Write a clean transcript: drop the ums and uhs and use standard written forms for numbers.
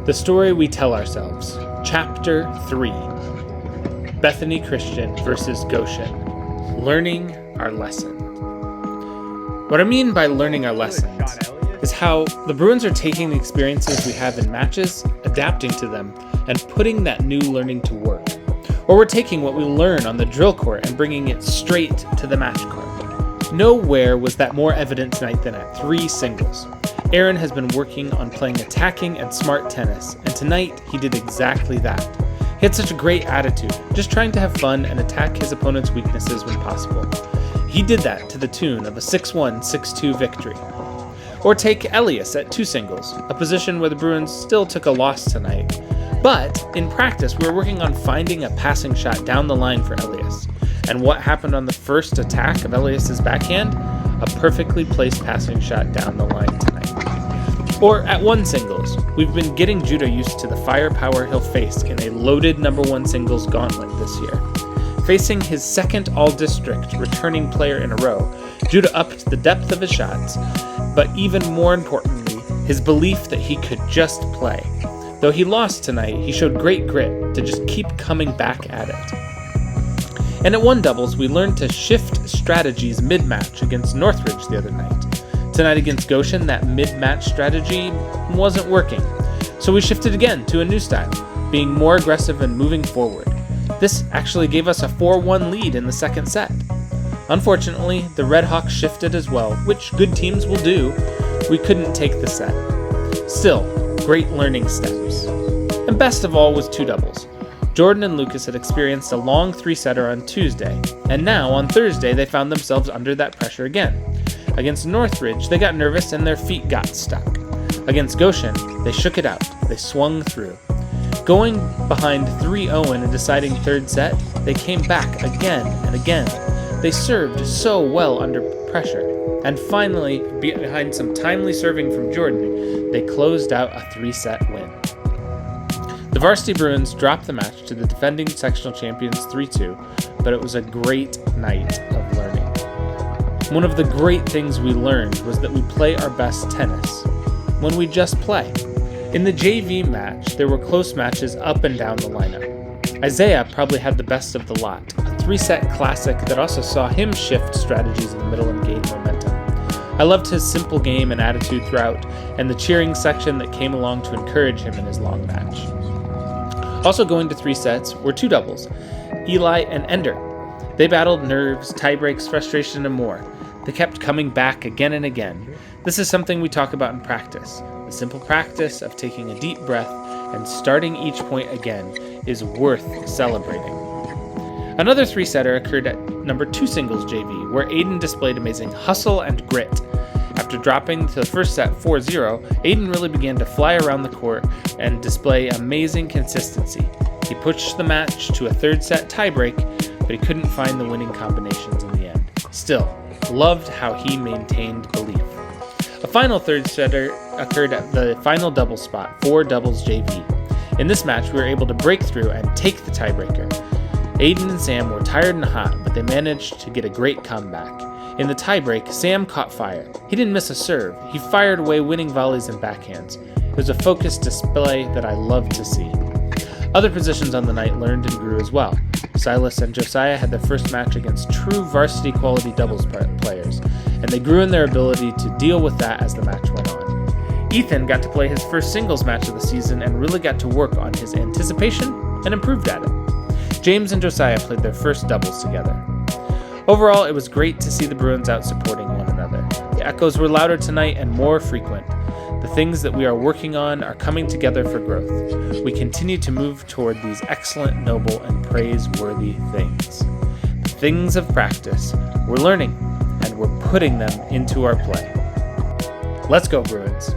The Story We Tell Ourselves, Chapter 3, Bethany Christian versus Goshen, Learning Our Lesson. What I mean by learning our lessons is how the Bruins are taking the experiences we have in matches, adapting to them, and putting that new learning to work. Or we're taking what we learn on the drill court and bringing it straight to the match court. Nowhere was that more evident tonight than at 3 singles. Aaron has been working on playing attacking and smart tennis, and tonight he did exactly that. He had such a great attitude, just trying to have fun and attack his opponent's weaknesses when possible. He did that to the tune of a 6-1, 6-2 victory. Or take Elias at 2 singles, a position where the Bruins still took a loss tonight. But in practice, we were working on finding a passing shot down the line for Elias. And what happened on the first attack of Elias's backhand? A perfectly placed passing shot down the line tonight. Or at 1 singles, we've been getting Judah used to the firepower he'll face in a loaded number 1 singles gauntlet this year. Facing his second all-district returning player in a row, Judah upped the depth of his shots, but even more importantly, his belief that he could just play. Though he lost tonight, he showed great grit to just keep coming back at it. And at 1 doubles, we learned to shift strategies mid-match against Northridge the other night. Tonight against Goshen, that mid-match strategy wasn't working. So we shifted again to a new style, being more aggressive and moving forward. This actually gave us a 4-1 lead in the second set. Unfortunately, the RedHawks shifted as well, which good teams will do. We couldn't take the set. Still, great learning steps. And best of all was 2 doubles. Jordan and Lucas had experienced a long 3-setter on Tuesday, and now on Thursday they found themselves under that pressure again. Against Northridge, they got nervous and their feet got stuck. Against Goshen, they shook it out. They swung through. Going behind 3-0 in a deciding third set, they came back again and again. They served so well under pressure. And finally, behind some timely serving from Jordan, they closed out a 3-set win. The varsity Bruins dropped the match to the defending sectional champions 3-2, but it was a great night of learning. One of the great things we learned was that we play our best tennis when we just play. In the JV match, there were close matches up and down the lineup. Isaya probably had the best of the lot, a 3-set classic that also saw him shift strategies in the middle and gain momentum. I loved his simple game and attitude throughout, and the cheering section that came along to encourage him in his long match. Also going to 3 sets were 2 doubles, Eli and Ender. They battled nerves, tiebreaks, frustration, and more. They kept coming back again and again. This is something we talk about in practice. The simple practice of taking a deep breath and starting each point again is worth celebrating. Another 3-setter occurred at number 2 singles JV, where Ayden displayed amazing hustle and grit. After dropping to the first set 4-0, Ayden really began to fly around the court and display amazing consistency. He pushed the match to a 3rd set tiebreak, but he couldn't find the winning combinations in the end. Still, loved how he maintained belief. A final 3rd setter occurred at the final double spot, 4 doubles JV. In this match, we were able to break through and take the tiebreaker. Ayden and Sam were tired and hot, but they managed to get a great comeback. In the tiebreak, Sam caught fire. He didn't miss a serve. He fired away winning volleys and backhands. It was a focused display that I loved to see. Other positions on the night learned and grew as well. Silas and Josiah had their first match against true varsity quality doubles players, and they grew in their ability to deal with that as the match went on. Ethan got to play his first singles match of the season and really got to work on his anticipation and improved at it. James and Josiah played their first doubles together. Overall, it was great to see the Bruins out supporting one another. The echoes were louder tonight and more frequent. The things that we are working on are coming together for growth. We continue to move toward these excellent, noble, and praiseworthy things. The things of practice, we're learning, and we're putting them into our play. Let's go, Bruins.